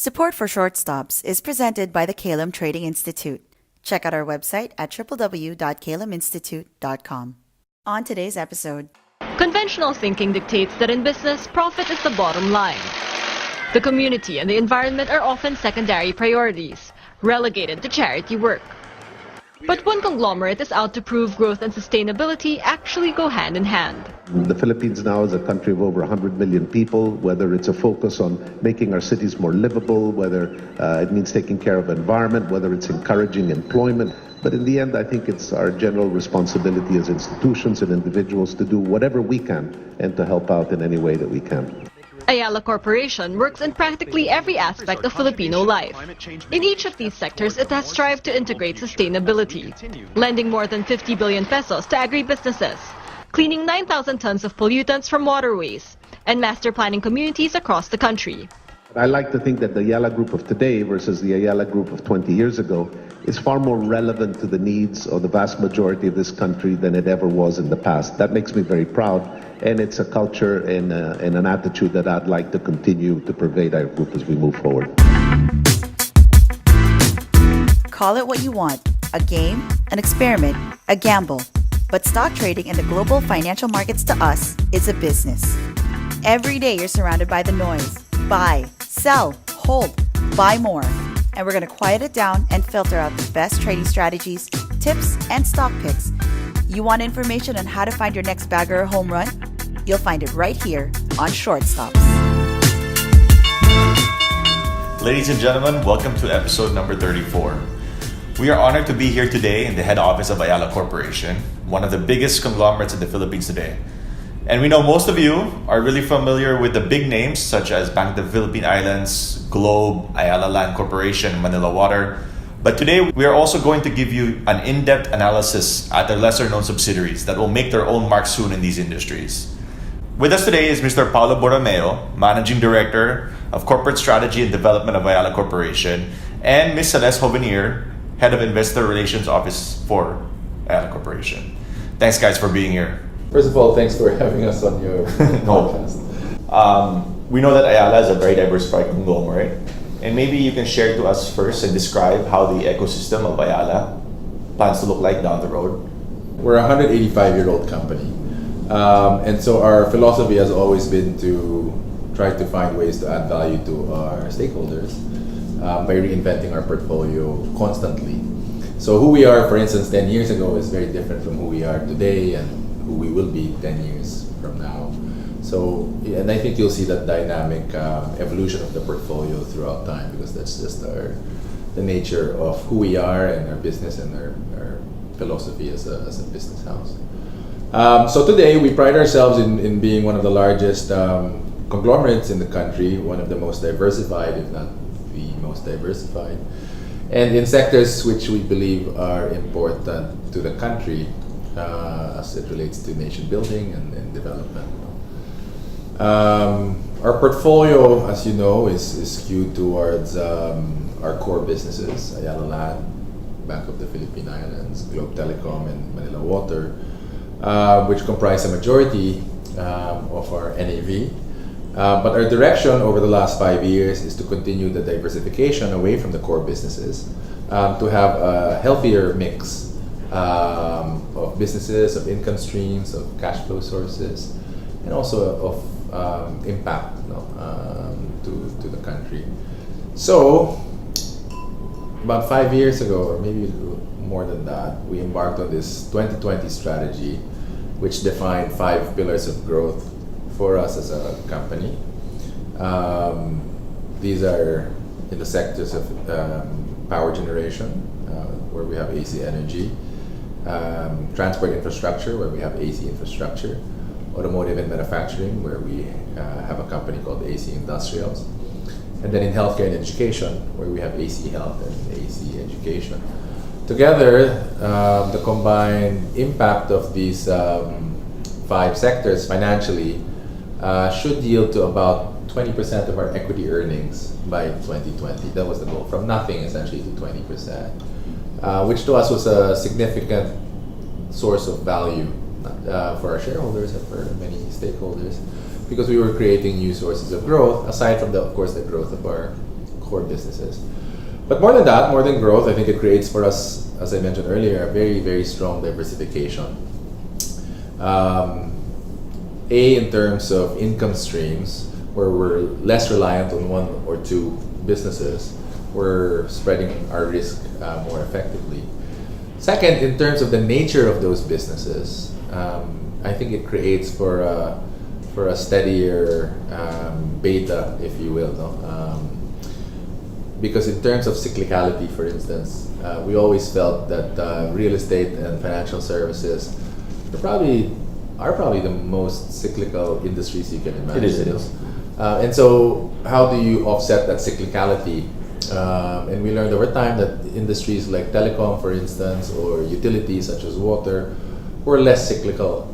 Support for Short Stops is presented by the Caylum Trading Institute. Check out our website at www.cayluminstitute.com. On today's episode, conventional thinking dictates that in business, profit is the bottom line. The community and the environment are often secondary priorities, relegated to charity work. But one conglomerate is out to prove growth and sustainability actually go hand in hand. The Philippines now is a country of over 100 million people, whether it's a focus on making our cities more livable, whether it means taking care of the environment, whether it's encouraging employment. But in the end, I think it's our general responsibility as institutions and individuals to do whatever we can and to help out in any way that we can. Ayala Corporation works in practically every aspect of Filipino life. In each of these sectors, it has strived to integrate sustainability, lending more than 50 billion pesos to agribusinesses, cleaning 9,000 tons of pollutants from waterways, and master planning communities across the country. I like to think that the Ayala Group of today versus the Ayala Group of 20 years ago is far more relevant to the needs of the vast majority of this country than it ever was in the past. That makes me very proud, and it's a culture and an attitude that I'd like to continue to pervade our group as we move forward. call it what you want, a game, an experiment, a gamble. But stock trading in the global financial markets to us is a business. Every day you're surrounded by the noise. Buy, sell, hold, buy more. And we're going to quiet it down and filter out the best trading strategies, tips, and stock picks. You want information on how to find your next bagger or home run? You'll find it right here on Short Stops. Ladies and gentlemen, welcome to episode number 34. We are honored to be here today in the head office of Ayala Corporation, one of the biggest conglomerates in the Philippines today. And we know most of you are really familiar with the big names such as Bank of the Philippine Islands, Globe, Ayala Corporation, Manila Water. But today we are also going to give you an in-depth analysis at their lesser-known subsidiaries that will make their own mark soon in these industries. With us today is Mr. Paolo Borromeo, Managing Director of Corporate Strategy and Development of Ayala Corporation, and Ms. Celeste Jovenir, Head of Investor Relations Office for Ayala Corporation. Thanks guys for being here. First of all, thanks for having us on your podcast. We know that Ayala is a very diversified conglomerate, and maybe you can share to us first and describe how the ecosystem of Ayala plans to look like down the road. We're a 185-year-old company, and so our philosophy has always been to try to find ways to add value to our stakeholders by reinventing our portfolio constantly. So who we are, for instance, 10 years ago is very different from who we are today and who we will be 10 years from now. So, and I think you'll see that dynamic evolution of the portfolio throughout time, because that's just the nature of who we are and our business and our philosophy as a business house. So today we pride ourselves in being one of the largest conglomerates in the country, one of the most diversified, if not the most diversified, and in sectors which we believe are important to the country as it relates to nation building and development. Our portfolio, as you know, is skewed towards our core businesses, Ayala Land, Bank of the Philippine Islands, Globe Telecom, and Manila Water, which comprise a majority of our NAV. But our direction over the last 5 years is to continue the diversification away from the core businesses, to have a healthier mix of businesses, of income streams, of cash flow sources, and also of impact to the country. So, about 5 years ago, or maybe more than that, we embarked on this 2020 strategy, which defined 5 pillars of growth for us as a company. These are in the sectors of power generation, where we have AC Energy, transport infrastructure, where we have AC Infrastructure, automotive and manufacturing, where we have a company called AC Industrials, and then in healthcare and education, where we have AC Health and AC Education. Together, the combined impact of these 5 sectors financially should yield to about 20% of our equity earnings by 2020. That was the goal, from nothing essentially to 20%, which to us was a significant source of value for our shareholders and for many stakeholders, because we were creating new sources of growth, aside from of course, the growth of our core businesses. But more than that, more than growth, I think it creates for us, as I mentioned earlier, a very, very strong diversification. In terms of income streams, where we're less reliant on one or two businesses, we're spreading our risk more effectively. Second, in terms of the nature of those businesses, I think it creates for a steadier beta, if you will. No? Because in terms of cyclicality, for instance, we always felt that real estate and financial services are probably the most cyclical industries you can imagine. It is. And so, how do you offset that cyclicality? And we learned over time that industries like telecom, for instance, or utilities such as water, were less cyclical.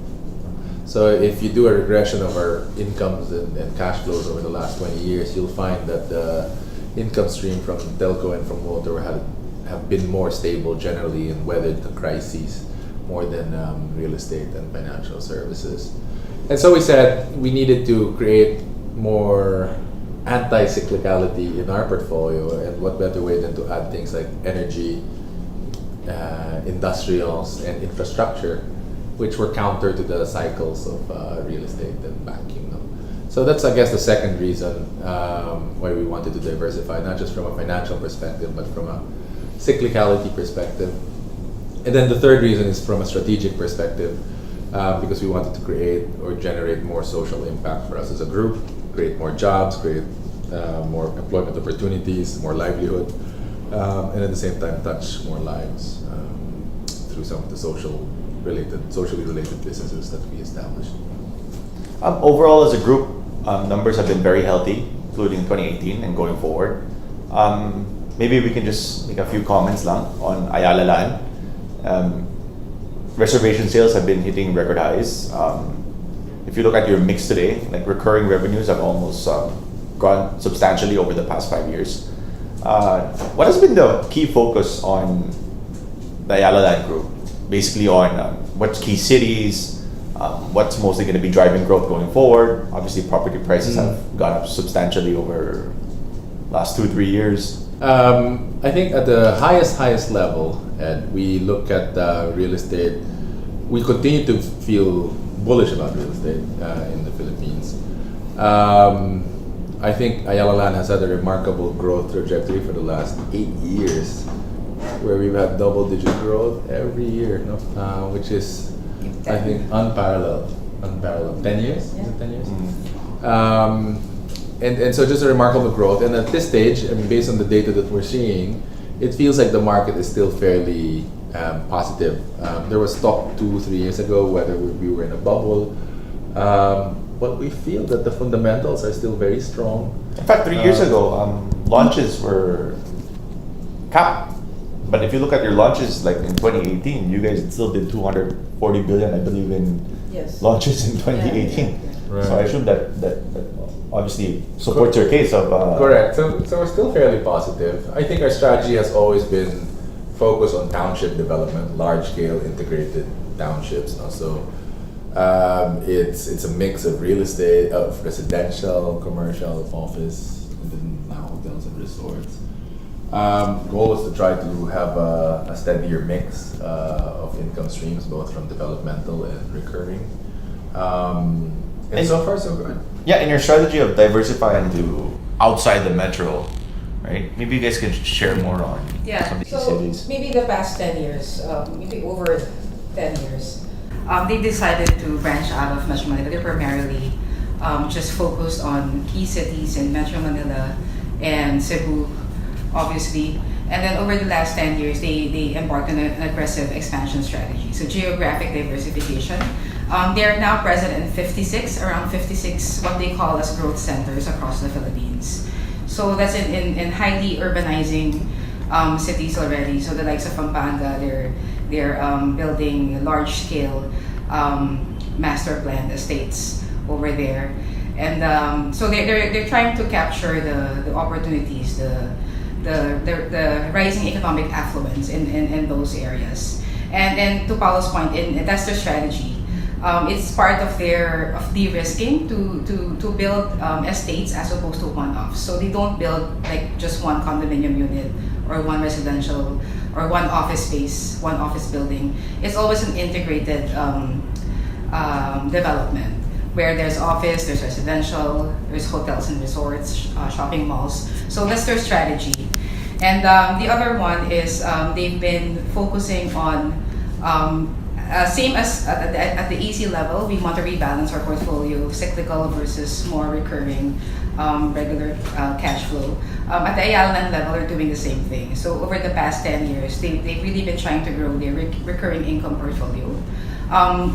So if you do a regression of our incomes and cash flows over the last 20 years, you'll find that the income stream from telco and from water have been more stable generally and weathered the crises more than real estate and financial services. And so we said we needed to create more anti-cyclicality in our portfolio, and what better way than to add things like energy, industrials, and infrastructure, which were counter to the cycles of real estate and banking. No? So that's, I guess, the second reason why we wanted to diversify, not just from a financial perspective, but from a cyclicality perspective. And then the third reason is from a strategic perspective, because we wanted to create or generate more social impact for us as a group, create more jobs, create more employment opportunities, more livelihood, and at the same time touch more lives through some of the socially related businesses that we established. Overall, as a group, numbers have been very healthy, including 2018 and going forward. Maybe we can just make a few comments lang on Ayala Land. Reservation sales have been hitting record highs. If you look at your mix today, like recurring revenues have almost gone substantially over the past 5 years. What has been the key focus on the Ayala Land Group? Basically on what key cities, what's mostly going to be driving growth going forward? Obviously, property prices have gone up substantially over last 2-3 years. I think at the highest level, Ed, we look at real estate. We continue to feel bullish about real estate in the Philippines. I think Ayala Land has had a remarkable growth trajectory for the last 8 years, where we've had double-digit growth every year, no? Which is, I think, unparalleled. 10 years? Yeah. Is it 10 years? And so just a remarkable growth. And at this stage, I mean, based on the data that we're seeing, it feels like the market is still fairly positive. There was talk 2-3 years ago whether we were in a bubble. But we feel that the fundamentals are still very strong. In fact, 3 years ago, launches were capped. But if you look at your launches, like in 2018, you guys still did 240 billion, I believe, in launches in 2018. Right. So I assume that obviously supports your case of... Correct. So we're still fairly positive. I think our strategy has always been focused on township development, large-scale integrated townships. No? So it's a mix of real estate, of residential, commercial, office, and then now hotels and resorts. Goal was to try to have a steadier mix of income streams, both from developmental and recurring. And so far, so good. Yeah, in your strategy of diversifying to outside the metro, right? Maybe you guys can share more on some of these cities. Maybe the past 10 years, maybe over 10 years, they decided to branch out of Metro Manila. They're primarily just focused on key cities in Metro Manila and Cebu, obviously. And then over the last 10 years, they embarked on an aggressive expansion strategy. So geographic diversification. They are now present in around 56, what they call as growth centers across the Philippines. So that's in highly urbanizing cities already. So the likes of Pampanga, they're building large-scale master planned estates over there. And so they're trying to capture the opportunities, the rising economic affluence in those areas. And to Paolo's point, that's their strategy. It's part of their de-risking to build estates as opposed to one-offs. So they don't build like just one condominium unit or one residential or one office space, one office building. It's always an integrated development where there's office, there's residential, there's hotels and resorts, shopping malls. So that's their strategy. And the other one is they've been focusing on same as at the AC level, we want to rebalance our portfolio, cyclical versus more recurring, regular cash flow. At the Ayala level, they're doing the same thing. So over the past 10 years, they've really been trying to grow their recurring income portfolio.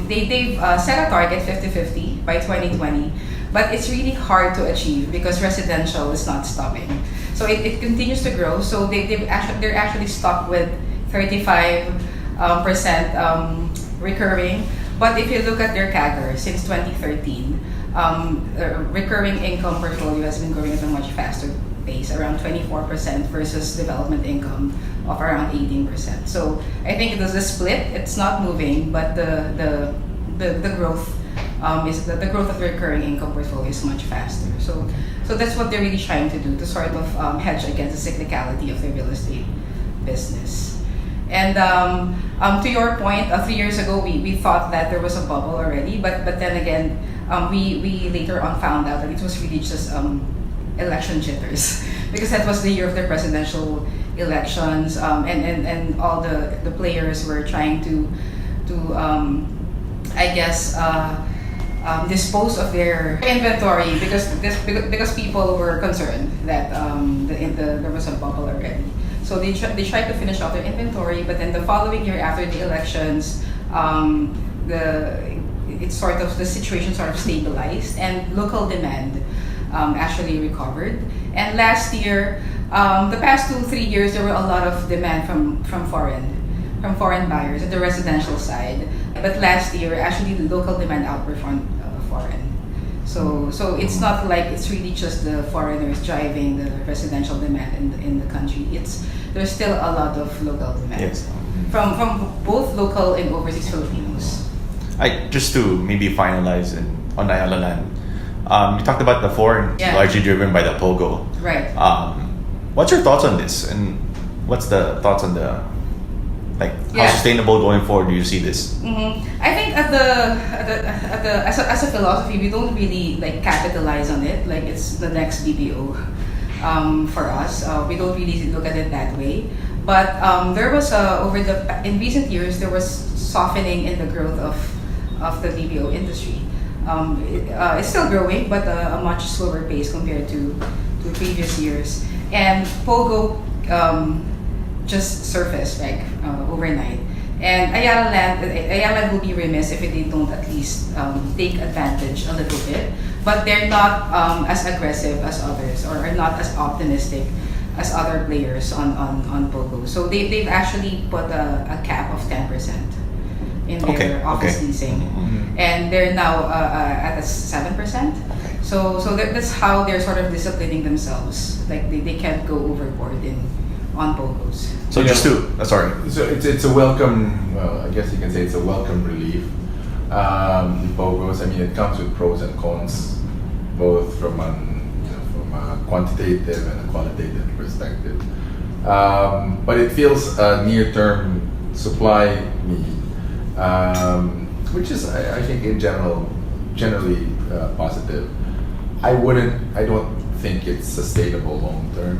They've set a target 50-50 by 2020, but it's really hard to achieve because residential is not stopping. So it continues to grow. So they're actually stuck with 35% recurring. But if you look at their CAGR since 2013, recurring income portfolio has been growing at a much faster pace, around 24% versus development income of around 18%. So I think it was a split. It's not moving, but the growth is the growth of the recurring income portfolio is much faster. So that's what they're really trying to do to sort of hedge against the cyclicality of the real estate business. And to your point, 3 years ago we thought that there was a bubble already, but then again we later on found out that it was really just election jitters because that was the year of the presidential elections, and all the players were trying to dispose of their inventory because people were concerned that there was a bubble already. So they tried to finish off their inventory, but then the following year after the elections, the situation sort of stabilized and local demand actually recovered. And last year, the past 2-3 years, there were a lot of demand from foreign buyers at the residential side. But last year, actually, the local demand outperformed foreign. So it's not like it's really just the foreigners driving the residential demand in the country. There's still a lot of local demand, yes, from both local and overseas Filipinos. Just to maybe finalize on Ayala land, you talked about the foreign largely driven by the POGO. Right. What's your thoughts on this, and what's the thoughts on the how sustainable going forward do you see this? Mm-hmm. I think as a philosophy, we don't really capitalize on it like it's the next BPO. For us, we don't really look at it that way. But there was in recent years there was softening in the growth of the BPO industry. It's still growing, but a much slower pace compared to previous years. And POGO just surfaced overnight. And Ayala will be remiss if they don't at least take advantage a little bit. But they're not as aggressive as others, or are not as optimistic as other players on POGO. So they've actually put a cap of 10% in their office leasing, and they're now at a 7%. So that's how they're sort of disciplining themselves. They can't go overboard on POGOs. So sorry. So it's a welcome. Well, I guess you can say it's a welcome relief. The POGOs. I mean, it comes with pros and cons, both from a quantitative and a qualitative perspective. But it feels a near-term supply need, which is, I think, in generally positive. I don't think it's sustainable long-term.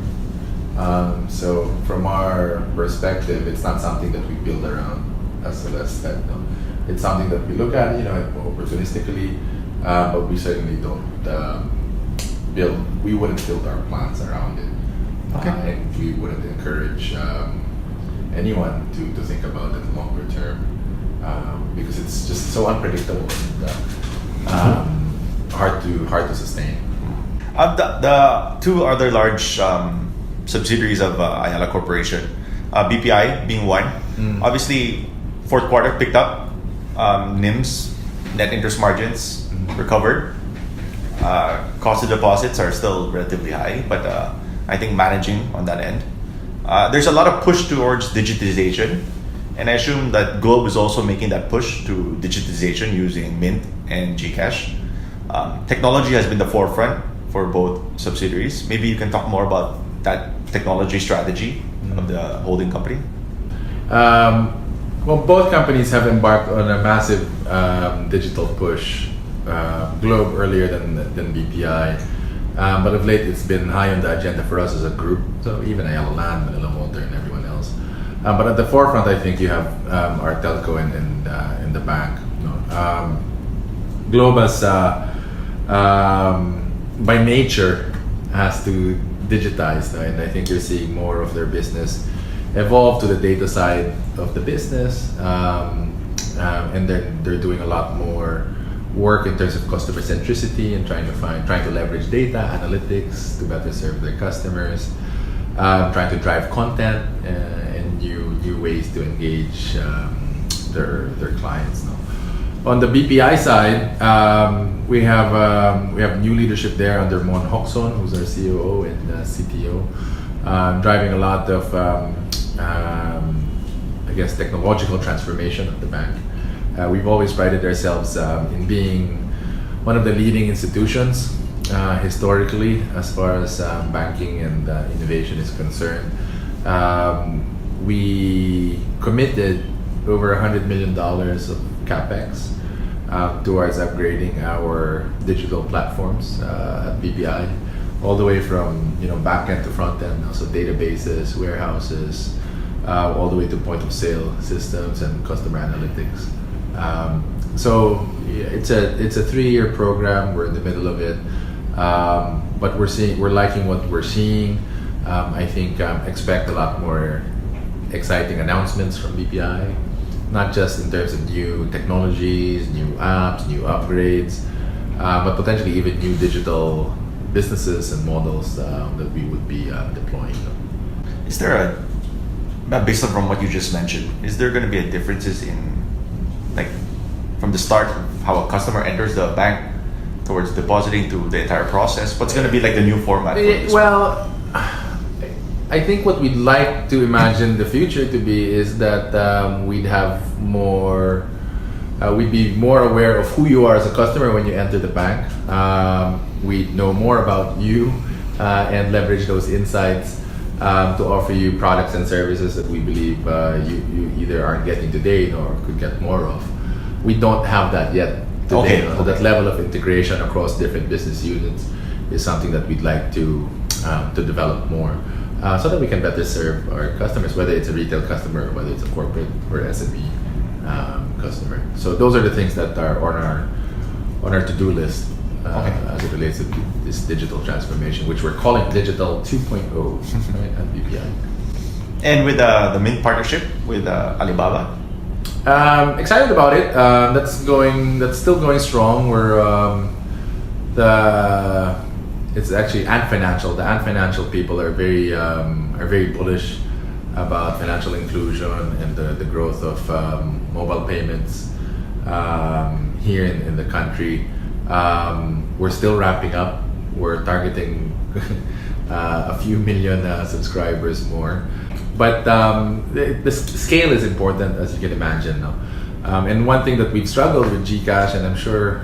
So from our perspective, it's not something that we build around, as Celeste said. No? It's something that we look at, opportunistically, but we certainly don't we wouldn't build our plans around it. And we wouldn't encourage anyone to think about it longer term, because it's just so unpredictable and hard to sustain. The two other large subsidiaries of Ayala Corporation, BPI being one. Obviously, fourth quarter picked up. NIMs, net interest margins, recovered. Cost of deposits are still relatively high, but I think managing on that end. There's a lot of push towards digitization And I assume that Globe is also making that push to digitization using Mint and Gcash. Technology has been the forefront for both subsidiaries. Maybe you can talk more about that technology strategy of the holding company. Well, both companies have embarked on a massive digital push. Globe earlier than BPI, but of late it's been high on the agenda for us as a group. So even Ayala Land, Manila Motor, and everyone else. But at the forefront, I think you have our telco and the bank. Globe has, by nature, has to digitize, and I think you're seeing more of their business evolve to the data side of the business, and they're doing a lot more work in terms of customer centricity and trying to leverage data analytics to better serve their customers, trying to drive content and new ways to engage their clients. On the BPI side, we have new leadership there under Mon Hokson, who's our COO and CTO, driving a lot of technological transformation of the bank. We've always prided ourselves in being one of the leading institutions historically as far as banking and innovation is concerned. We committed over $100 million of CapEx towards upgrading our digital platforms at BPI, all the way from back end to front end, also databases, warehouses, all the way to point of sale systems and customer analytics. So it's a 3-year program. We're in the middle of it, but we're liking what we're seeing. I think expect a lot more exciting announcements from BPI, not just in terms of new technologies, new apps, new upgrades, but potentially even new digital businesses and models that we would be deploying. Is there based on from what you just mentioned, is there going to be a differences in from the start how a customer enters the bank towards depositing to the entire process? What's going to be the new format? Well, I think what we'd like to imagine the future to be is that we'd have more, we'd be more aware of who you are as a customer when you enter the bank. We'd know more about you and leverage those insights to offer you products and services that we believe you either aren't getting today nor could get more of. We don't have that yet today. So that level of integration across different business units is something that we'd like to develop more, so that we can better serve our customers, whether it's a retail customer or whether it's a corporate or SME customer. So those are the things that are on our to-do list as it relates to this digital transformation, which we're calling Digital 2.0 right, at BPI. And with the Mint partnership with Alibaba? Excited about it. That's still going strong. It's actually Ant Financial. The Ant Financial people are very bullish about financial inclusion and the growth of mobile payments here in the country. We're still ramping up. We're targeting a few million subscribers more. But the scale is important, as you can imagine. And one thing that we've struggled with Gcash, and I'm sure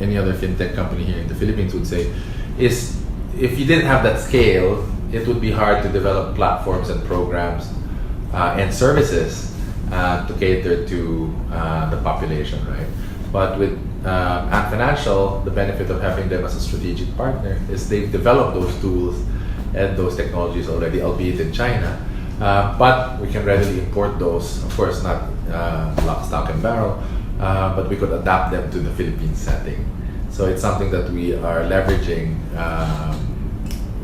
any other fintech company here in the Philippines would say, is if you didn't have that scale, it would be hard to develop platforms and programs and services to cater to the population, right? But with Ant Financial, the benefit of having them as a strategic partner is they've developed those tools and those technologies already, albeit in China. But we can readily import those, of course not lock, stock and barrel, but we could adapt them to the Philippine setting. So it's something that we are leveraging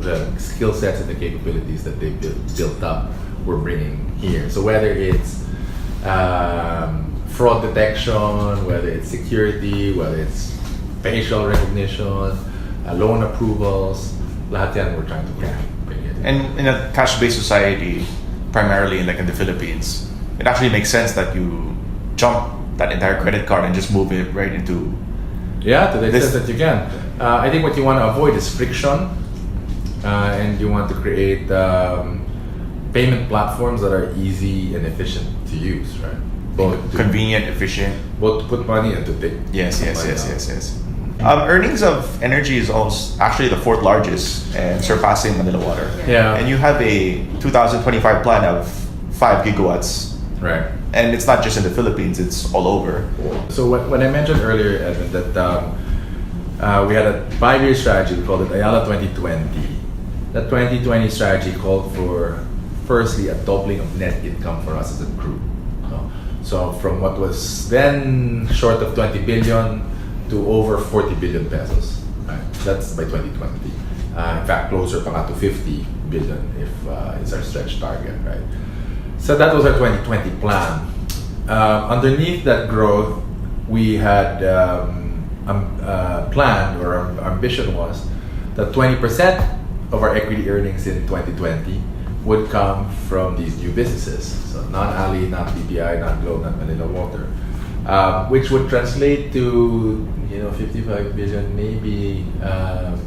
the skill sets and the capabilities that they've built up, we're bringing here. So whether it's fraud detection, whether it's security, whether it's facial recognition, loan approvals, lahat yan we're trying to bring it. And in a cash-based society, primarily in the Philippines, it actually makes sense that you jump that entire credit card and just move it right into to the extent that you can. I think what you want to avoid is friction, and you want to create payment platforms that are easy and efficient to use, right? Both to, Convenient, efficient. both to put money and to take Yes. money out. Earnings of energy is also actually the fourth largest and surpassing Manila Water. Yeah. And you have a 2025 plan of 5 gigawatts. Right. And it's not just in the Philippines, it's all over. So when I mentioned earlier, Edmund, that we had a 5-year strategy, we called it Ayala 2020. That 2020 strategy called for, firstly, a doubling of net income for us as a group. So from what was then short of 20 billion to over 40 billion pesos. Right? That's by 2020. In fact, closer pa nga to 50 billion if it's our stretch target, right? So that was our 2020 plan. Underneath that growth, we had planned, or our ambition was that 20% of our equity earnings in 2020 would come from these new businesses. So non-Ali, not BPI, not Globe, not Manila Water, which would translate to 55 billion, maybe 10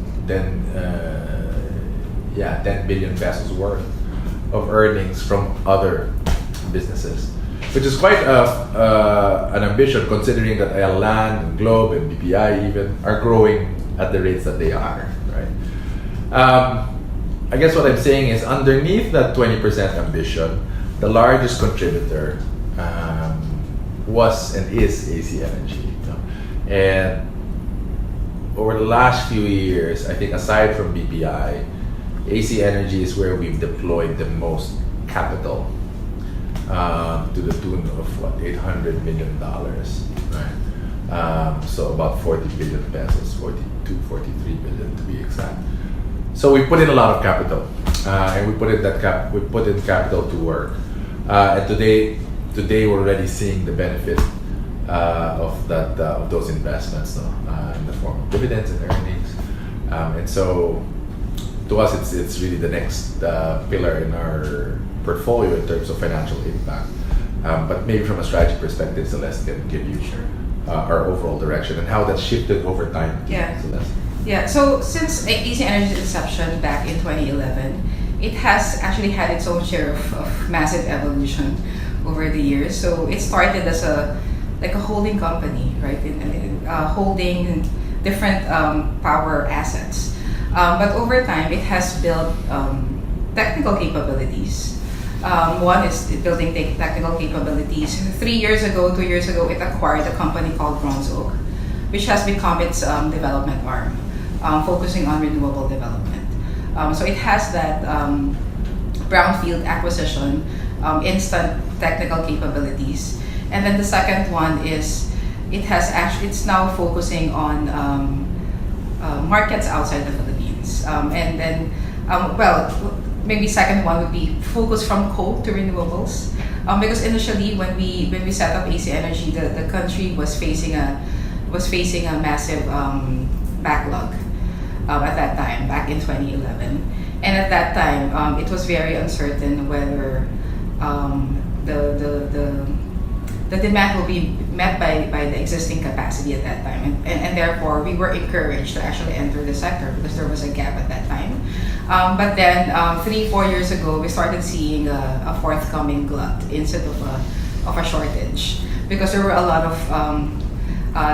billion pesos worth of earnings from other businesses, which is quite an ambition considering that Ayala Land and Globe and BPI even are growing at the rates that they are, right? I guess what I'm saying is underneath that 20% ambition, the largest contributor was and is AC Energy. And over the last few years, I think aside from BPI, AC Energy is where we've deployed the most capital to the tune of $800 million, right? So about 40 billion pesos, 42, 43 billion to be exact. So we put in a lot of capital, and we put in capital to work. And today we're already seeing the benefit of those investments, in the form of dividends and earnings. And so, to us, it's really the next pillar in our portfolio in terms of financial impact. But maybe from a strategy perspective, Celeste can give you our overall direction and how that's shifted over time. Yeah. Celeste. Yeah, so since AC Energy's inception back in 2011, it has actually had its own share of massive evolution over the years. So it started as a holding company, right? Holding different power assets. But over time, it has built technical capabilities. One is building technical capabilities. 2 years ago, it acquired a company called Bronze Oak, which has become its development arm, focusing on renewable development. So it has that brownfield acquisition, instant technical capabilities. And then the second one is it's now focusing on markets outside the Philippines. And then, maybe second one would be focus from coal to renewables. Because initially when we set up AC Energy, the country was facing a massive backlog at that time, back in 2011. And at that time, it was very uncertain whether the demand will be met by the existing capacity at that time. And therefore, we were encouraged to actually enter the sector because there was a gap at that time. But then 3-4 years ago, we started seeing a forthcoming glut instead of a shortage, because there were a lot of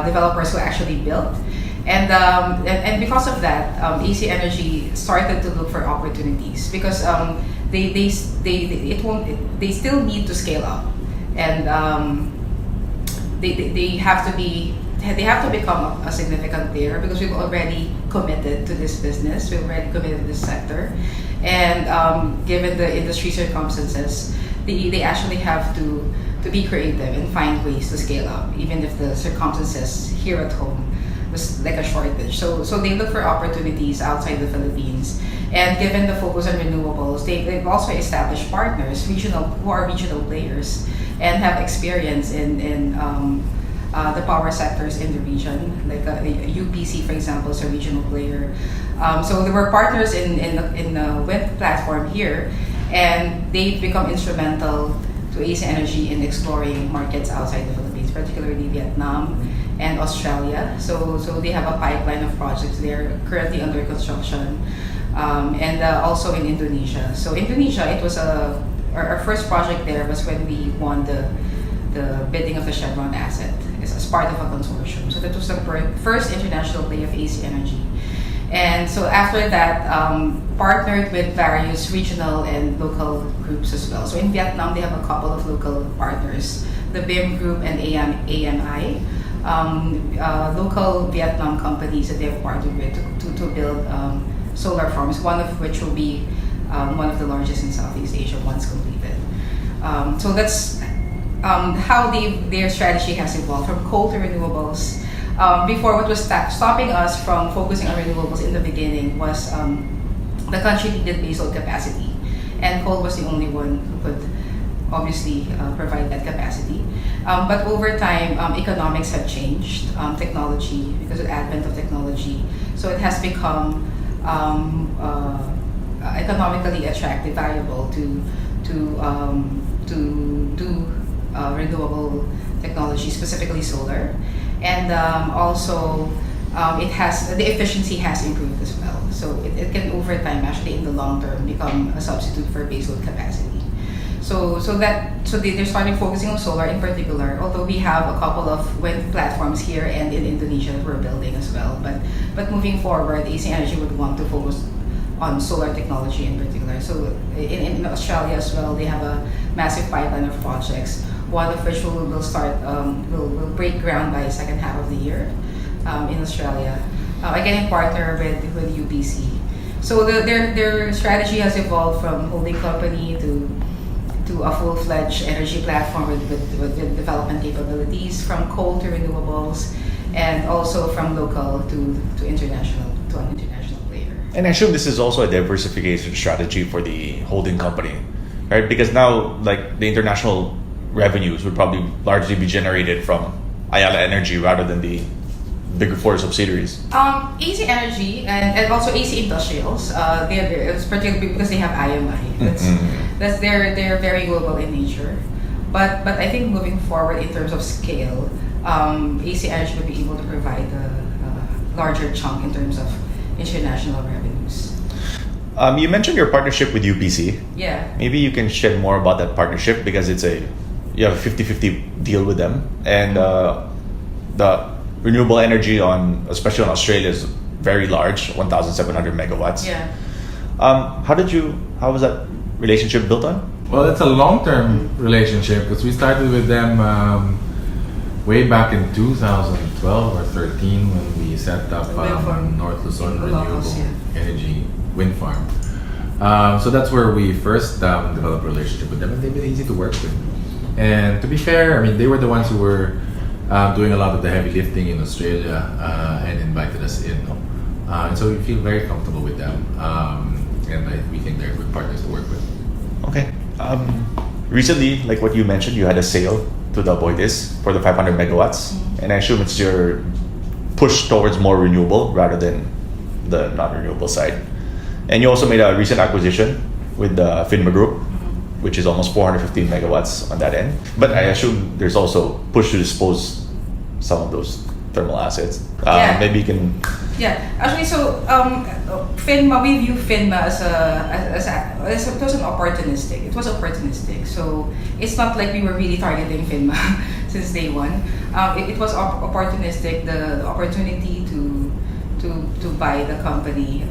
developers who actually built. And because of that, AC Energy started to look for opportunities because they still need to scale up, and they have to become a significant player because we've already committed to this business, we've already committed to this sector, and given the industry circumstances, they actually have to be creative and find ways to scale up, even if the circumstances here at home was like a shortage. So they look for opportunities outside the Philippines, and given the focus on renewables, they've also established partners, who are regional players and have experience in the power sectors in the region. Like UPC, for example, is a regional player. So there were partners in the wind platform here, and they've become instrumental to AC Energy in exploring markets outside the Philippines, particularly Vietnam and Australia. So they have a pipeline of projects there currently under construction. and also in Indonesia. So Indonesia, it was our first project there was when we won the bidding of the Chevron asset as part of a consortium. So that was the first international play of AC Energy. And so after that, partnered with various regional and local groups as well. So in Vietnam, they have a couple of local partners, the BIM Group and AMI, local Vietnam companies that they have partnered with to build solar farms, one of which will be one of the largest in Southeast Asia once completed. So that's how their strategy has evolved from coal to renewables. Before, what was stopping us from focusing on renewables in the beginning was the country needed baseload capacity, and coal was the only one who could obviously provide that capacity. But over time, economics have changed, technology, because of the advent of technology. So it has become economically attractive, valuable to do renewable technology, specifically solar. And also, the efficiency has improved as well. So it can over time, actually in the long term, become a substitute for baseload capacity. So they're starting focusing on solar in particular, although we have a couple of wind platforms here and in Indonesia that we're building as well. But moving forward, AC Energy would want to focus on solar technology in particular. So in Australia as well, they have a massive pipeline of projects, one of which will break ground by the second half of the year in Australia. Again, in partner with UPC. So their strategy has evolved from holding company to a full-fledged energy platform with development capabilities, from coal to renewables, and also from local to international, to an international player. And I assume this is also a diversification strategy for the holding company, right? Because now, like, the international revenues would probably largely be generated from Ayala Energy rather than the big four subsidiaries. AC Energy and also AC Industrials, it's particularly because they have IMI. They're very global in nature. But I think moving forward in terms of scale, AC Energy will be able to provide a larger chunk in terms of international revenues. You mentioned your partnership with UPC. Yeah. Maybe you can shed more about that partnership, because you have a 50-50 deal with them, and the renewable energy especially on Australia, is very large, 1,700 megawatts. Yeah. How was that relationship built on? Well, it's a long-term relationship because we started with them way back in 2012 or 13 when we set up North Luzon Renewable Energy Wind Farm. So that's where we first developed a relationship with them, and they've been easy to work with. And to be fair, I mean, they were the ones who were doing a lot of the heavy lifting in Australia and invited us in. And so we feel very comfortable with them, and we think they're good partners to work with. Okay. Recently, like what you mentioned, you had a sale to the Aboitiz for the 500 megawatts, and I assume it's your push towards more renewable rather than the non-renewable side. And you also made a recent acquisition with the FINMA Group, which is almost 415 megawatts on that end. But I assume there's also push to dispose some of those thermal assets. Maybe you can... Yeah, actually, so FINMA, we view FINMA it was opportunistic. It was opportunistic. So it's not like we were really targeting FINMA since day one. It was opportunistic, the opportunity to buy the company.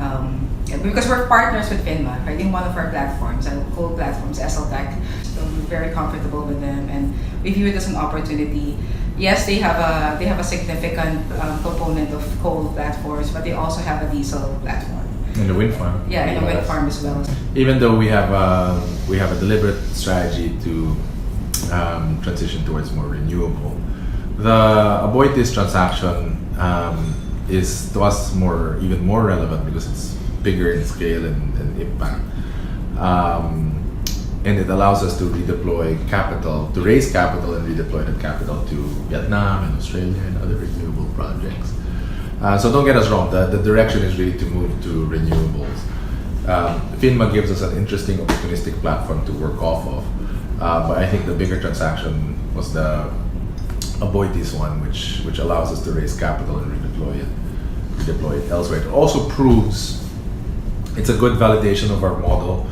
Because we're partners with FINMA, right? In one of our platforms, our coal platforms, SLTech. So we're very comfortable with them, and we view it as an opportunity. Yes, they have a significant component of coal platforms, but they also have a diesel platform. In the wind farm. Yeah, in the wind farm as well. Even though we have a deliberate strategy to transition towards more renewable, the Aboitiz transaction is to us even more relevant because it's bigger in scale and impact. And it allows us to redeploy capital, to raise capital and redeploy that capital to Vietnam and Australia and other renewable projects. So don't get us wrong, the direction is really to move to renewables. FINMA gives us an interesting opportunistic platform to work off of. But I think the bigger transaction was the Aboitiz one, which allows us to raise capital and redeploy it elsewhere. It also proves It's a good validation of our model,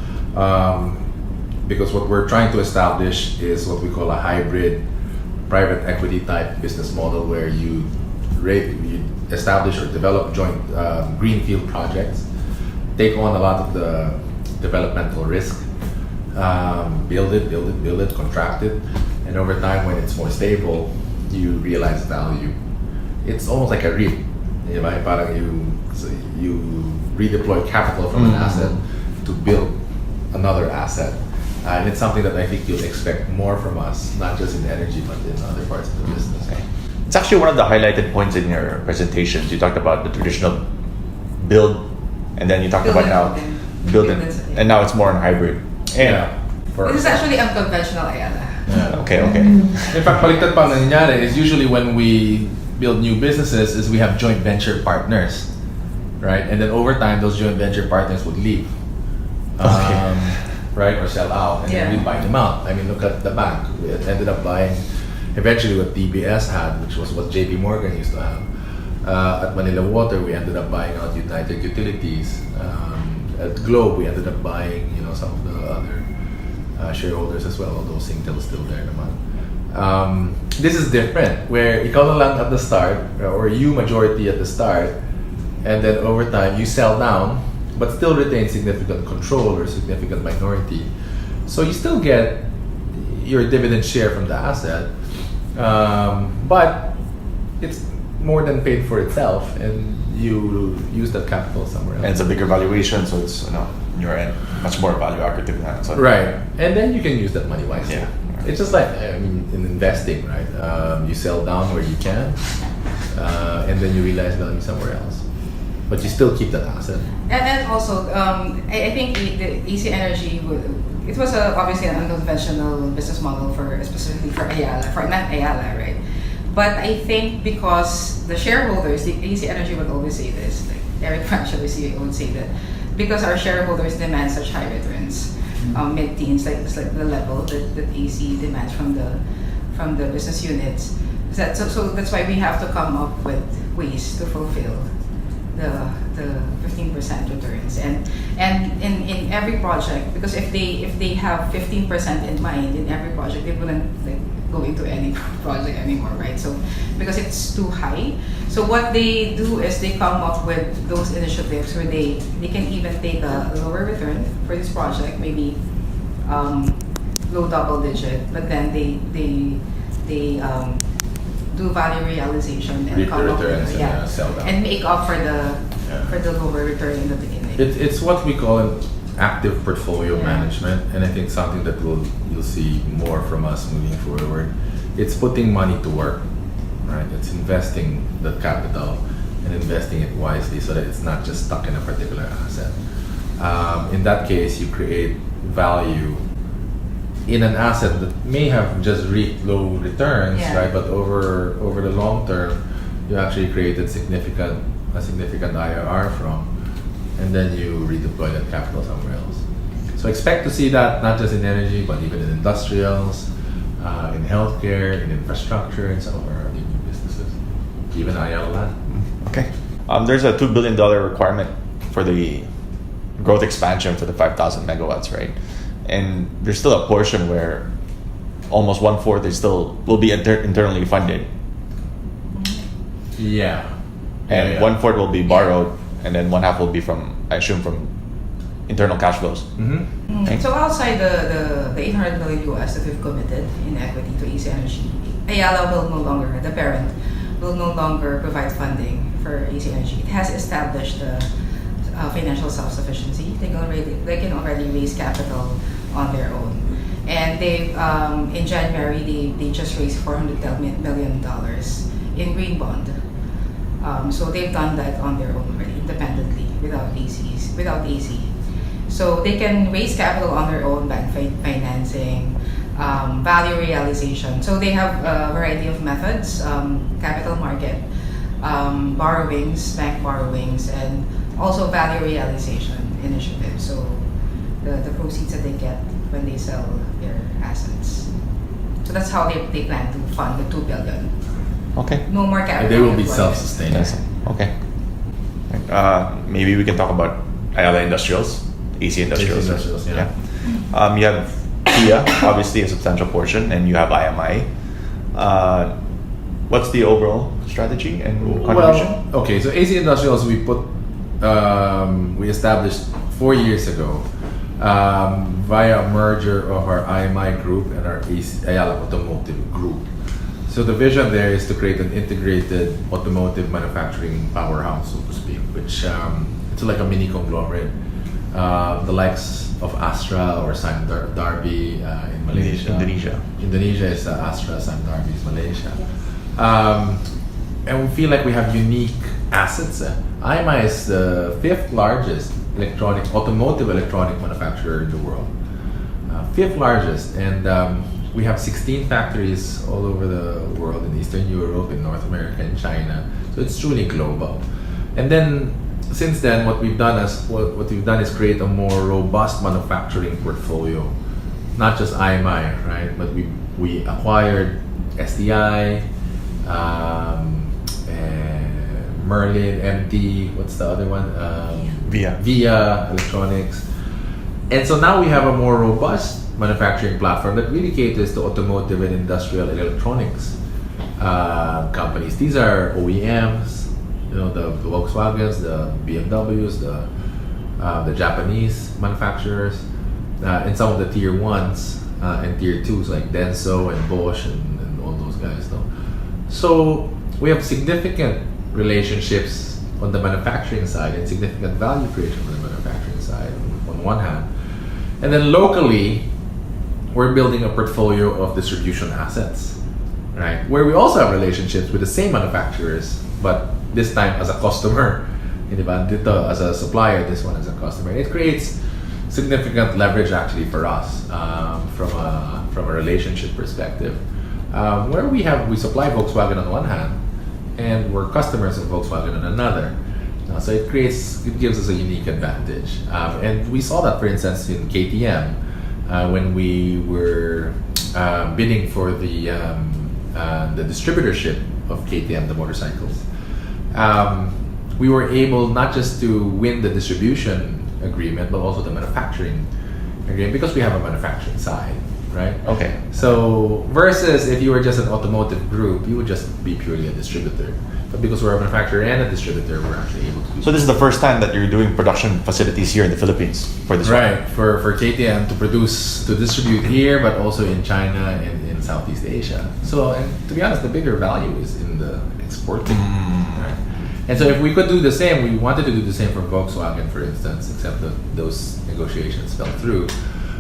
because what we're trying to establish is what we call a hybrid private equity type business model, where you establish or develop joint greenfield projects, take on a lot of the developmental risk, build it, contract it, and over time, when it's more stable, you realize value. It's almost like a REIT. Parang you redeploy capital from an asset to build another asset. And it's something that I think you'll expect more from us, not just in energy, but in other parts of the business. Okay. It's actually one of the highlighted points in your presentations. You talked about the traditional build, and then you talked about now build it, and now it's more on hybrid. Yeah. This is actually unconventional Ayala. Yeah. Okay. In fact, baliktad pa ang nangyayari is usually when we build new businesses is we have joint venture partners, right? And then over time, those joint venture partners would leave. Right, or sell out, and then we buy them out. I mean, look at the bank. We ended up buying eventually what DBS had, which was what JP Morgan used to have. At Manila Water, we ended up buying out United Utilities. At Globe, we ended up buying, some of the other shareholders as well, although Singtel's still there naman. This is different, where ikaw na lang at the start, or you majority at the start, and then over time, you sell down, but still retain significant control or significant minority. So you still get your dividend share from the asset, but it's more than paid for itself, and you use that capital somewhere else. And it's a bigger valuation, so it's in your end much more value accretive than that. So. Right, and then you can use that money wisely. Yeah. It's just like in investing, right? You sell down where you can, and then you realize value somewhere else. But you still keep that asset. And also, I think the AC Energy, it was obviously an unconventional business model specifically for Ayala, not Ayala, right? But I think because the shareholders, the AC Energy would always say this, like Eric Franchel, the CEO, would say that because our shareholders demand such high returns, mid-teens, it's like the level that AC demands from the business units. So that's why we have to come up with ways to fulfill the 15% returns, and in every project, because if they have 15% in mind in every project, they wouldn't go into any project anymore, right? So because it's too high, so what they do is they come up with those initiatives where they can even take a lower return for this project, maybe low double digit, but then they do value realization and come up with sell down and make up for the lower return in the beginning. It's what we call an active portfolio management, and I think something that you'll see more from us moving forward. It's putting money to work, right? It's investing the capital and investing it wisely so that it's not just stuck in a particular asset. In that case, you create value in an asset that may have just reaped low returns, right? But over the long term, you actually created a significant IRR from, and then you redeploy that capital somewhere else. So expect to see that not just in energy, but even in industrials, in healthcare, in infrastructure, and some of our other new businesses, even Ayala Land. Okay. There's a $2 billion requirement for the growth expansion for the 5,000 megawatts, right? And there's still a portion where almost 1/4 is still will be internally funded. Yeah. And 1/4 will be borrowed, and then 1/2 will be from internal cash flows. Okay. So outside the $800 million US that we've committed in equity to AC Energy, Ayala will no longer, the parent, will no longer provide funding for AC Energy. It has established the financial self-sufficiency. They can already raise capital on their own. And they in January they just raised $400 million in green bond. So they've done that on their own already, independently, without AC. So they can raise capital on their own, bank financing, value realization. So they have a variety of methods, capital market, borrowings, bank borrowings, and also value realization initiatives. So the proceeds that they get when they sell their assets. So that's how they plan to fund the $2 billion. Okay. No more capital. And they will be self-sustaining. Yes. Okay. Maybe we can talk about Ayala Industrials, AC Industrials. yeah. You have Kia, obviously a substantial portion, and you have IMI. What's the overall strategy and contribution? Well, okay, so AC Industrials we established 4 years ago via a merger of our IMI group and our Ayala Automotive group. So the vision there is to create an integrated automotive manufacturing powerhouse, so to speak, which it's like a mini conglomerate, the likes of Astra or Sime Darby in Malaysia. Indonesia is Astra, Sime Darby is Malaysia. And we feel like we have unique assets. IMI is the 5th largest automotive electronic manufacturer in the world. 5th largest, and we have 16 factories all over the world, in Eastern Europe, in North America, in China. So it's truly global. And then since then, what we've done is create a more robust manufacturing portfolio, not just IMI, right? But we acquired SDI, Merlin, MT. What's the other one? Via Electronics. And so now we have a more robust manufacturing platform that really caters to automotive and industrial electronics companies. These are OEMs, the Volkswagens, the BMWs, the Japanese manufacturers, and some of the tier 1s and tier 2s like Denso and Bosch and all those guys. So we have significant relationships on the manufacturing side and significant value creation on the manufacturing side on one hand. And then locally, we're building a portfolio of distribution assets, right? Where we also have relationships with the same manufacturers, but this time as a customer, dito as a supplier, this one as a customer. It creates significant leverage actually for us from a relationship perspective. Where we supply Volkswagen on one hand, and we're customers of Volkswagen on another. So it gives us a unique advantage. And we saw that, for instance, in KTM, when we were bidding for the distributorship of KTM, the motorcycles. We were able not just to win the distribution agreement, but also the manufacturing agreement, because we have a manufacturing side, right? Okay. So versus if you were just an automotive group, you would just be purely a distributor. But because we're a manufacturer and a distributor, we're actually able to do So this is the first time that you're doing production facilities here in the Philippines for this right, one? for KTM to distribute here, but also in China and in Southeast Asia. So, and to be honest, the bigger value is in the exporting. Right? And so if we could do the same, we wanted to do the same for Volkswagen, for instance, except that those negotiations fell through,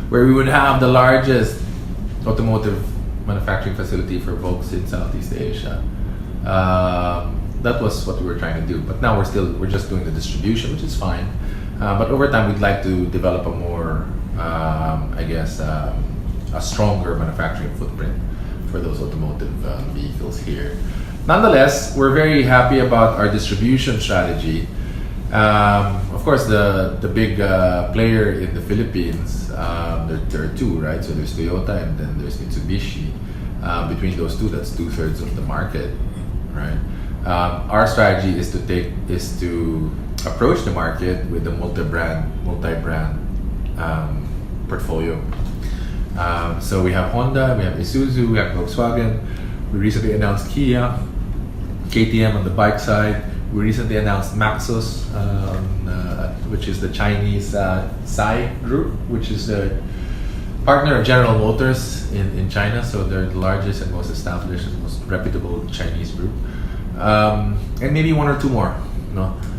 where we would have the largest automotive manufacturing facility for Volks in Southeast Asia. That was what we were trying to do, but now we're just doing the distribution, which is fine. But over time, we'd like to develop a more, a stronger manufacturing footprint for those automotive vehicles here. Nonetheless, we're very happy about our distribution strategy. Of course, the big player in the Philippines, there are two, right? So there's Toyota and then there's Mitsubishi. Between those two, that's 2/3 of the market, right? Our strategy is to approach the market with a multi-brand portfolio. So we have Honda, we have Isuzu, we have Volkswagen. We recently announced Kia, KTM on the bike side. We recently announced Maxus, which is the Chinese Sai Group, which is the partner of General Motors in China. So they're the largest and most established and most reputable Chinese group. And maybe one or two more.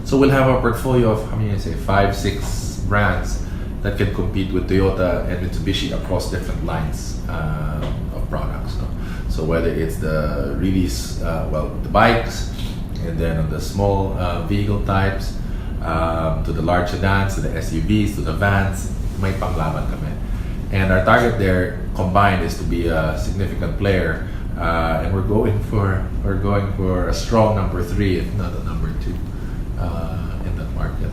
So we'll have a portfolio of 5-6 brands that can compete with Toyota and Mitsubishi across different lines of products. So whether it's the the bikes, and then on the small vehicle types, to the large sedans, to the SUVs, to the vans, may panglaban kami. And our target there combined is to be a significant player, and we're going for a strong number 3, if not a number 2, in that market.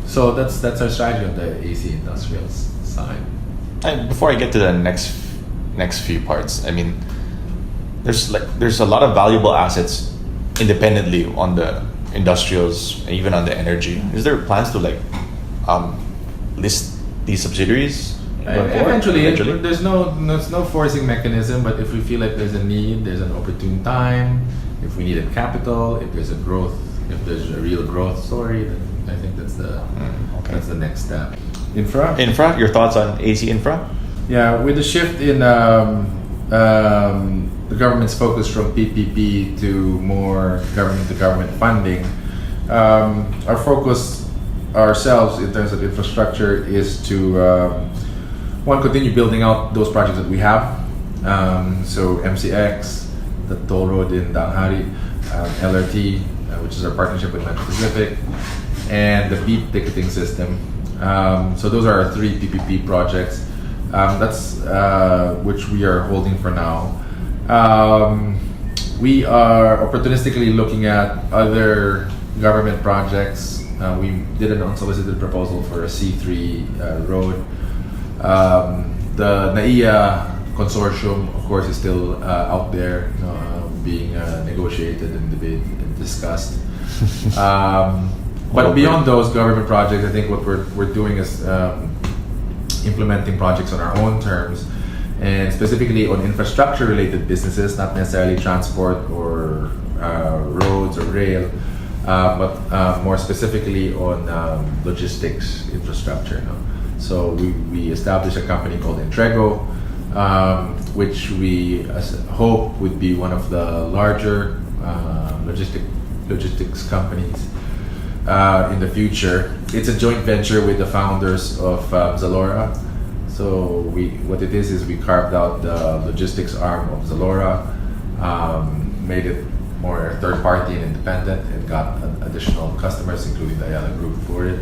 So that's our strategy on the AC Industrials side. And before I get to the next few parts, I mean, there's a lot of valuable assets independently on the industrials, and even on the energy. Is there plans to list these subsidiaries? Eventually, there's no forcing mechanism, but if we feel like there's a need, there's an opportune time, if we needed capital, if there's a real growth story, then I think that's the next step. Infra, your thoughts on AC Infra? Yeah, with the shift in the government's focus from PPP to more government-to-government funding, our focus ourselves in terms of infrastructure is to continue building out those projects that we have. So MCX, the toll road in Danghari, LRT, which is our partnership with Metro Pacific, and the beat ticketing system. So those are our 3 PPP projects. That's which we are holding for now. We are opportunistically looking at other government projects. We did an unsolicited proposal for a C3 road. The NAIA consortium, of course, is still out there, being negotiated and debated and discussed. But beyond those government projects, I think what we're doing is implementing projects on our own terms, and specifically on infrastructure-related businesses, not necessarily transport or roads or rail, but more specifically on logistics infrastructure. So we established a company called Entrego, which we hope would be one of the larger logistics companies in the future. It's a joint venture with the founders of Zalora. So what it is we carved out the logistics arm of Zalora, made it more third party and independent, and got additional customers, including the Ayala Group, for it.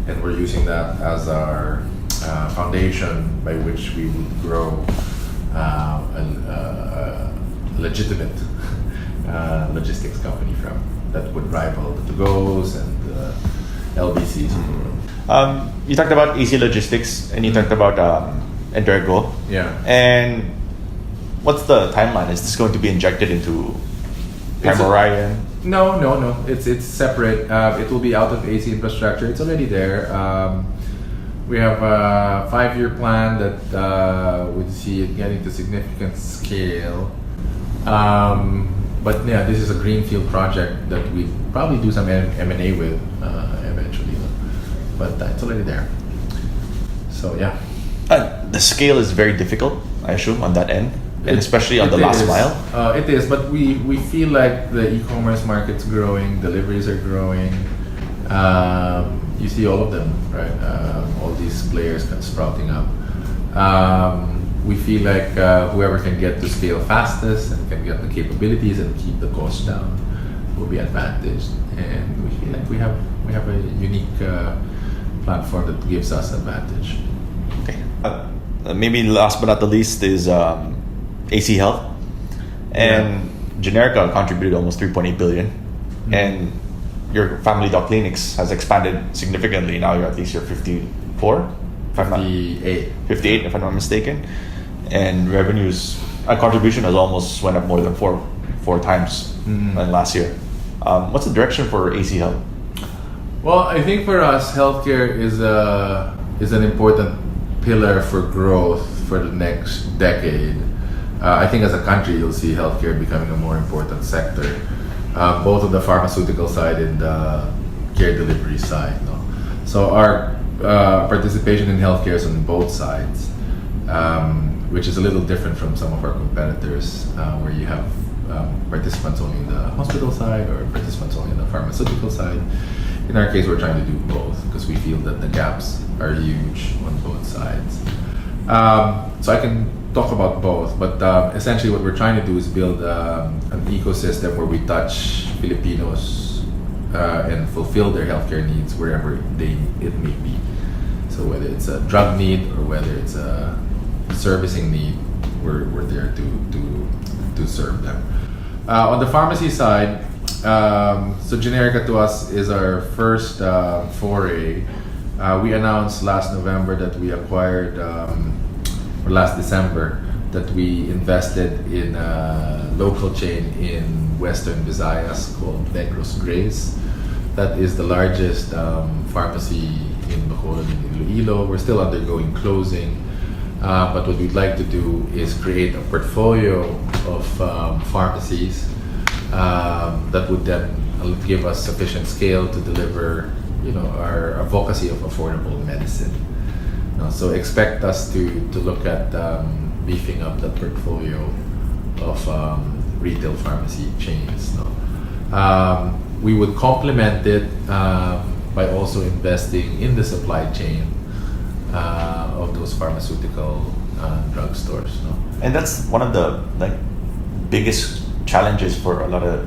And we're using that as our foundation by which we would grow a legitimate logistics company from that would rival the To-Go's and the LBCs. You talked about AC Logistics, and you talked about Entrego. Yeah. And what's the timeline? Is this going to be injected into Prime Orion? No. It's separate. It will be out of AC Infrastructure. It's already there. We have a 5-year plan that would see it getting to significant scale. But yeah, this is a greenfield project that we probably do some M&A with eventually. But it's already there. So yeah. The scale is very difficult, I assume, on that end, and especially on the last mile. It is, but we feel like the e-commerce market's growing, deliveries are growing. You see all of them, right? All these players sprouting up. We feel like whoever can get to scale fastest and can get the capabilities and keep the costs down will be advantaged. And we feel like we have a unique platform that gives us advantage. Okay. Maybe last but not the least is AC Health, and Generica contributed almost 3.8 billion, and your family doc clinics has expanded significantly. Now you're at least 54, 58 if I'm not mistaken, and revenues contribution has almost went up more than four times than last year. What's the direction for AC Health? Well, I think for us, healthcare is an important pillar for growth for the next decade. I think as a country, you'll see healthcare becoming a more important sector, both on the pharmaceutical side and the care delivery side. No? So our participation in healthcare is on both sides, which is a little different from some of our competitors, where you have participants only in the hospital side or participants only in the pharmaceutical side. In our case, we're trying to do both because we feel that the gaps are huge on both sides. So I can talk about both, but essentially what we're trying to do is build an ecosystem where we touch Filipinos and fulfill their healthcare needs wherever it may be. So whether it's a drug need or whether it's a servicing need, we're there to serve them. On the pharmacy side, so Generica to us is our first foray. We announced last November that we acquired, or last December, that we invested in a local chain in Western Visayas called Negros Grace. that is the largest pharmacy in Bacolod and Iloilo. We're still undergoing closing, but what we'd like to do is create a portfolio of pharmacies that would then give us sufficient scale to deliver, our advocacy of affordable medicine. So expect us to look at beefing up that portfolio of retail pharmacy chains. We would complement it by also investing in the supply chain of those pharmaceutical drugstores. And that's one of the biggest challenges for a lot of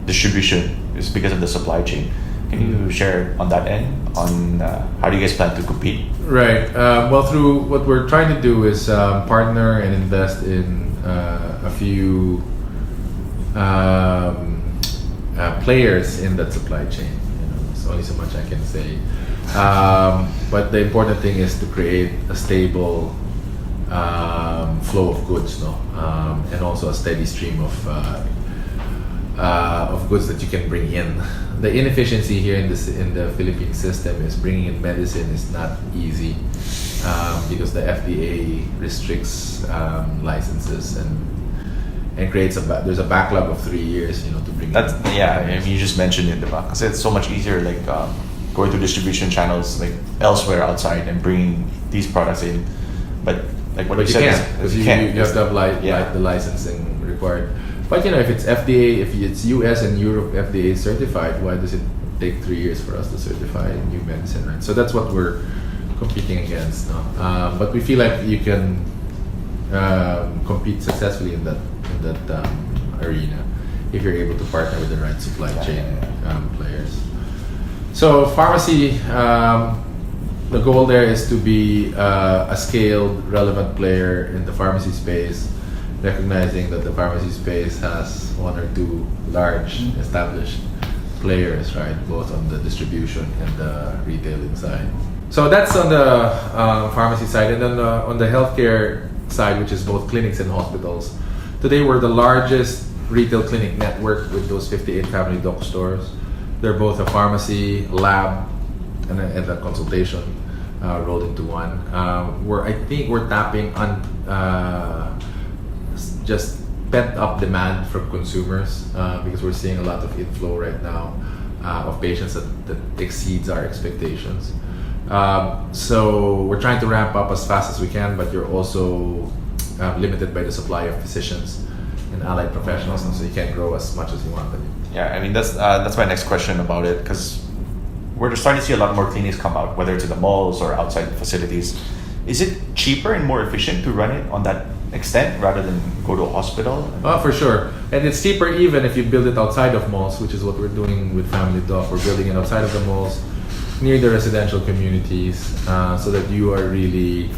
distribution is because of the supply chain. Can you share on that end on how do you guys plan to compete? Right. Well, through what we're trying to do is partner and invest in a few players in that supply chain. There's only so much I can say. But the important thing is to create a stable flow of goods, and also a steady stream of goods that you can bring in. The inefficiency here in the Philippine system is bringing in medicine is not easy because the FDA restricts licenses and creates there's a backlog of 3 years, to bring. That's in. I mean, you just mentioned it, diba? Kasi it's so much easier going through distribution channels elsewhere outside and bringing these products in, but what you said because you have to have the licensing required. But if it's FDA, if it's US and Europe FDA certified, why does it take 3 years for us to certify new medicine, right? So that's what we're competing against now. But we feel like you can compete successfully in that arena if you're able to partner with the right supply chain players. So pharmacy, the goal there is to be a scaled, relevant player in the pharmacy space, recognizing that the pharmacy space has one or two large established players, right, both on the distribution and the retailing side. So that's on the pharmacy side, and then on the healthcare side, which is both clinics and hospitals. Today we're the largest retail clinic network with those 58 family doc stores. They're both a pharmacy, lab, and a consultation rolled into one. I think we're tapping on just pent up demand from consumers because we're seeing a lot of inflow right now of patients that exceeds our expectations. So we're trying to ramp up as fast as we can, but you're also limited by the supply of physicians and allied professionals, and so you can't grow as much as you want. Yeah, I mean that's my next question about it, because we're starting to see a lot more clinics come out, whether it's in the malls or outside facilities. Is it cheaper and more efficient to run it on that extent rather than go to a hospital? Oh, for sure. And it's cheaper even if you build it outside of malls, which is what we're doing with Family Doc. We're building it outside of the malls, near the residential communities, so that you are really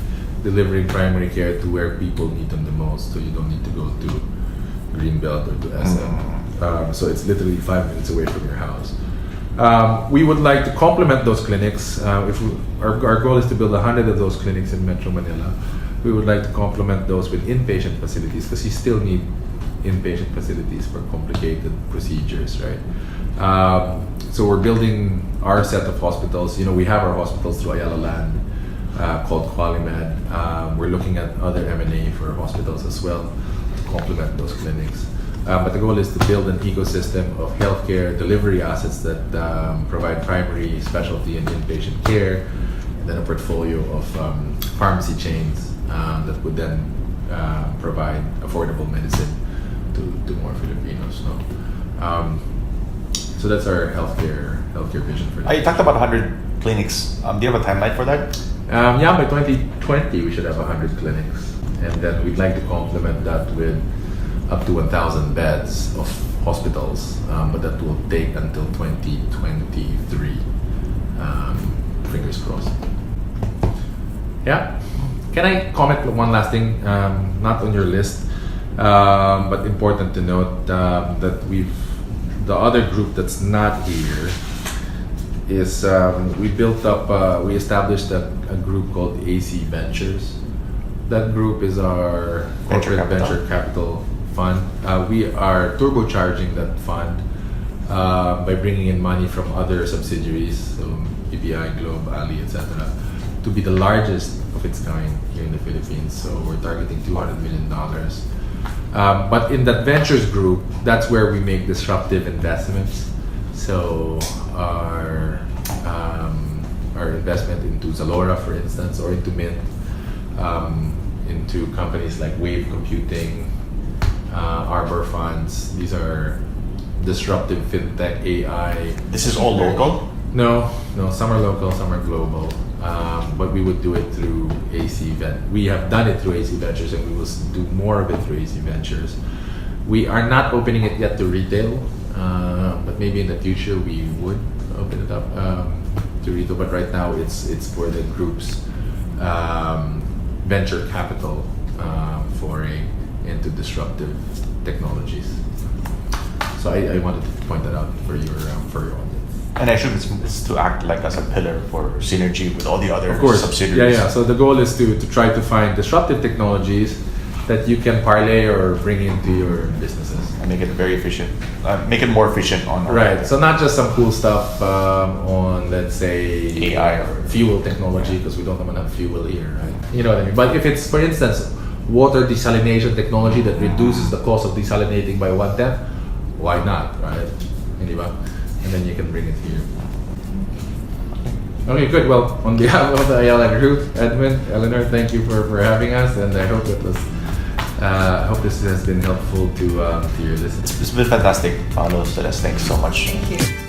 delivering primary care to where people need them the most, so you don't need to go to Greenbelt or to SM. So it's literally 5 minutes away from your house. We would like to complement those clinics. Our goal is to build 100 of those clinics in Metro Manila. We would like to complement those with inpatient facilities, because you still need inpatient facilities for complicated procedures, right? So we're building our set of hospitals. We have our hospitals through Ayala Land called Qualimed. We're looking at other M&A for hospitals as well to complement those clinics. But the goal is to build an ecosystem of healthcare delivery assets that provide primary, specialty, and inpatient care, and then a portfolio of pharmacy chains that would then provide affordable medicine to more Filipinos. So that's our healthcare vision for that. You talked about 100 clinics. Do you have a timeline for that? Yeah, by 2020 we should have 100 clinics, and then we'd like to complement that with up to 1,000 beds of hospitals, but that will take until 2023. Fingers crossed. Yeah. Can I comment one last thing? Not on your list, but important to note that the other group that's not here is we established a group called AC Ventures. That group is our corporate venture capital fund. We are turbocharging that fund by bringing in money from other subsidiaries, so PBI, Globe, Ali, etc., to be the largest of its kind here in the Philippines. So we're targeting $200 million. But in that ventures group, that's where we make disruptive investments. So our investment into Zalora, for instance, or into Mint, into companies like Wave Computing, Arbor Funds. These are disruptive fintech, AI. This is all local? No, some are local, some are global. But we would do it through AC We have done it through AC Ventures, and we will do more of it through AC Ventures. We are not opening it yet to retail, but maybe in the future we would open it up to retail. But right now it's for the group's venture capital foray into disruptive technologies. So I wanted to point that out for your audience. And I assume it's to act like as a pillar for synergy with all the other subsidiaries. Yeah. So the goal is to try to find disruptive technologies that you can parlay or bring into your businesses and make it very efficient. Make it more efficient on right. So not just some cool stuff on, let's say, AI or fuel technology, because we don't have enough fuel here, right? You know what I mean? But if it's, for instance, water desalination technology that reduces the cost of desalinating by 1/10, why not, right? And then you can bring it here. Okay, good. Well, on behalf of the Ayala Group, Edmund, Eleanor, thank you for having us, and I hope it was. Hope this has been helpful to your listeners. It's been fantastic, Paolo, Celeste. Thanks so much. Thank you.